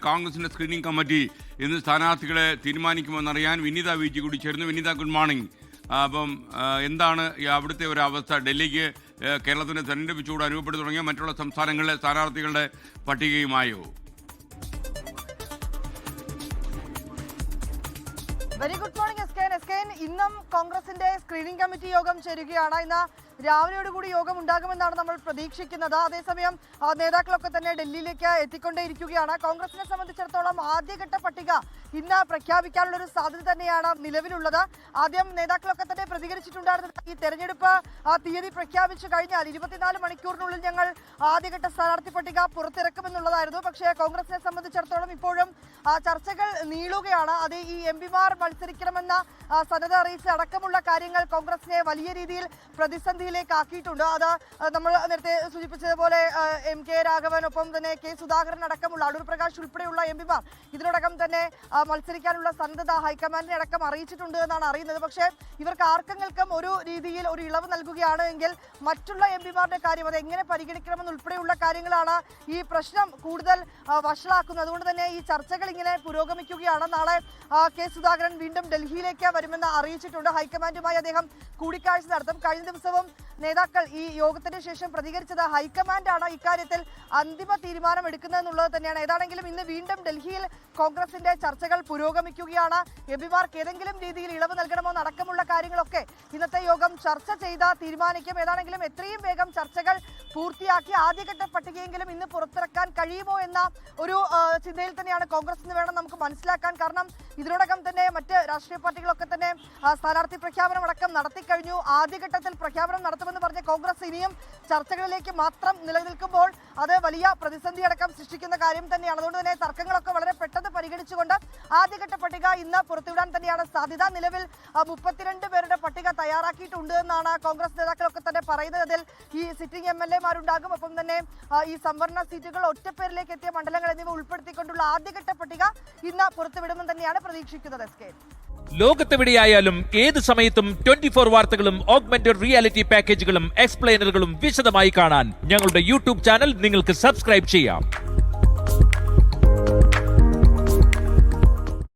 കോൺഗ്രസിന്റെ screening committee ഇന്ന് സ്ഥാനാർത്ഥികളെ തീരുമാനിക്കുമെന്നറിയാൻ വിനീത വി ജി കൂടി ചേരുന്നു. വിനീത, ഗുഡ് മോർണിംഗ്. അപ്പം എന്താണ് അവിടുത്തെ ഒരു അവസ്ഥ? ഡൽഹിക്ക് കേരളത്തിന്റെ തെരഞ്ഞെടുപ്പ് ചൂട് അനുഭവപ്പെട്ടു തുടങ്ങിയ മറ്റുള്ള സംസ്ഥാനങ്ങളിലെ സ്ഥാനാർത്ഥികളുടെ പട്ടികയുമായോ? വെരി ഗുഡ് മോർണിംഗ് എസ്കേൻ. ഇന്നും കോൺഗ്രസിന്റെ സ്ക്രീനിംഗ് കമ്മിറ്റി യോഗം ചേരുകയാണ്. ഇന്ന് രാവിലെയോടുകൂടി യോഗം ഉണ്ടാകുമെന്നാണ് നമ്മൾ പ്രതീക്ഷിക്കുന്നത്. അതേസമയം നേതാക്കളൊക്കെ തന്നെ ഡൽഹിയിലേക്ക് എത്തിക്കൊണ്ടേയിരിക്കുകയാണ്. കോൺഗ്രസിനെ സംബന്ധിച്ചിടത്തോളം ആദ്യഘട്ട പട്ടിക ഇന്ന് പ്രഖ്യാപിക്കാനുള്ള ഒരു സാധ്യത തന്നെയാണ് നിലവിലുള്ളത്. ആദ്യം നേതാക്കളൊക്കെ തന്നെ പ്രതികരിച്ചിട്ടുണ്ടായിരുന്നത് ഈ തെരഞ്ഞെടുപ്പ് തീയതി പ്രഖ്യാപിച്ചു കഴിഞ്ഞാൽ 24 മണിക്കൂറിനുള്ളിൽ ഞങ്ങൾ ആദ്യഘട്ട സ്ഥാനാർത്ഥി പട്ടിക പുറത്തിറക്കുമെന്നുള്ളതായിരുന്നു. പക്ഷേ കോൺഗ്രസിനെ സംബന്ധിച്ചിടത്തോളം ഇപ്പോഴും ചർച്ചകൾ നീളുകയാണ്. അത് ഈ എംപിമാർ മത്സരിക്കണമെന്ന സന്നദ്ധ അറിയിച്ച അടക്കമുള്ള കാര്യങ്ങൾ കോൺഗ്രസിനെ വലിയ രീതിയിൽ പ്രതിസന്ധിയിലേക്ക് ആക്കിയിട്ടുണ്ട്. അത് നമ്മൾ നേരത്തെ സൂചിപ്പിച്ചതുപോലെ MK രാഘവൻ, ഒപ്പം തന്നെ K സുധാകരൻ അടക്കമുള്ള അടൂർ പ്രകാശ് ഉൾപ്പെടെയുള്ള എംപിമാർ ഇതിനോടകം തന്നെ മത്സരിക്കാനുള്ള സന്നദ്ധത ഹൈക്കമാൻഡിനെ അടക്കം അറിയിച്ചിട്ടുണ്ട് എന്നാണ് അറിയുന്നത്. പക്ഷേ ഇവർക്ക് ആർക്കെങ്കിലും ഒരു രീതിയിൽ ഒരു ഇളവ് നൽകുകയാണ് എങ്കിൽ മറ്റുള്ള എംപിമാരുടെ കാര്യം അത് എങ്ങനെ പരിഗണിക്കണമെന്ന് ഉൾപ്പെടെയുള്ള കാര്യങ്ങളാണ് ഈ പ്രശ്നം കൂടുതൽ വഷളാക്കുന്നത്. അതുകൊണ്ട് തന്നെ ഈ ചർച്ചകൾ ഇങ്ങനെ പുരോഗമിക്കുകയാണ്. നാളെ K സുധാകരൻ വീണ്ടും ഡൽഹിയിലേക്ക് വരുമെന്ന് അറിയിച്ചിട്ടുണ്ട്. ഹൈക്കമാൻഡുമായി അദ്ദേഹം കൂടിക്കാഴ്ച നടത്തും. കഴിഞ്ഞ ദിവസവും നേതാക്കൾ ഈ യോഗത്തിന് ശേഷം പ്രതികരിച്ചത് ഹൈക്കമാൻഡാണ് ഇക്കാര്യത്തിൽ അന്തിമ തീരുമാനം എടുക്കുന്നതെന്നുള്ളത് തന്നെയാണ്. ഏതാണെങ്കിലും ഇന്ന് വീണ്ടും ഡൽഹിയിൽ കോൺഗ്രസിന്റെ ചർച്ചകൾ പുരോഗമിക്കുകയാണ്. എംപിമാർക്ക് ഏതെങ്കിലും രീതിയിൽ ഇളവ് നൽകണമോ അടക്കമുള്ള കാര്യങ്ങളൊക്കെ ഇന്നത്തെ യോഗം ചർച്ച ചെയ്ത് തീരുമാനിക്കും. ഏതാണെങ്കിലും എത്രയും വേഗം ചർച്ചകൾ പൂർത്തിയാക്കി ആദ്യഘട്ട പട്ടികയെങ്കിലും ഇന്ന് പുറത്തിറക്കാൻ കഴിയുമോ എന്ന ഒരു ചിന്തയിൽ തന്നെയാണ് കോൺഗ്രസ് എന്ന് വേണം നമുക്ക് മനസ്സിലാക്കാൻ. കാരണം ഇതിനോടകം തന്നെ മറ്റ് രാഷ്ട്രീയ പാർട്ടികളൊക്കെ തന്നെ സ്ഥാനാർത്ഥി പ്രഖ്യാപനം അടക്കം നടത്തിക്കഴിഞ്ഞു. ആദ്യഘട്ടത്തിൽ പ്രഖ്യാപനം നടത്തുമെന്ന് പറഞ്ഞ കോൺഗ്രസ് ഇനിയും ചർച്ചകളിലേക്ക് മാത്രം നിലനിൽക്കുമ്പോൾ അത് വലിയ പ്രതിസന്ധി അടക്കം സൃഷ്ടിക്കുന്ന കാര്യം തന്നെയാണ്. അതുകൊണ്ട് തന്നെ തർക്കങ്ങളൊക്കെ വളരെ പെട്ടെന്ന് പരിഗണിച്ചുകൊണ്ട് ആദ്യഘട്ട പട്ടിക ഇന്ന് പുറത്തുവിടാൻ തന്നെയാണ് സാധ്യത. നിലവിൽ 32 പേരുടെ പട്ടിക തയ്യാറാക്കിയിട്ടുണ്ട് എന്നാണ് കോൺഗ്രസ് നേതാക്കളൊക്കെ തന്നെ പറയുന്നത്. അതിൽ ഈ സിറ്റിംഗ് MLA-മാരുണ്ടാകും, ഒപ്പം തന്നെ ഈ സംവരണ സീറ്റുകൾ, ഒറ്റപ്പേരിലേക്ക് എത്തിയ മണ്ഡലങ്ങൾ എന്നിവ ഉൾപ്പെടുത്തിക്കൊണ്ടുള്ള ആദ്യഘട്ട പട്ടിക ഇന്ന് പുറത്തുവിടുമെന്ന് തന്നെയാണ് പ്രതീക്ഷിക്കുന്നത്. ലോകത്തെവിടെയായാലും ഏത് സമയത്തും 24 വാർത്തകളും ഓഗ്മെന്റഡ് റിയാലിറ്റി പാക്കേജുകളും എക്സ്പ്ലെയിനറുകളും വിശദമായി കാണാൻ ഞങ്ങളുടെ യൂട്യൂബ് ചാനൽ നിങ്ങൾക്ക് സബ്സ്ക്രൈബ് ചെയ്യാം.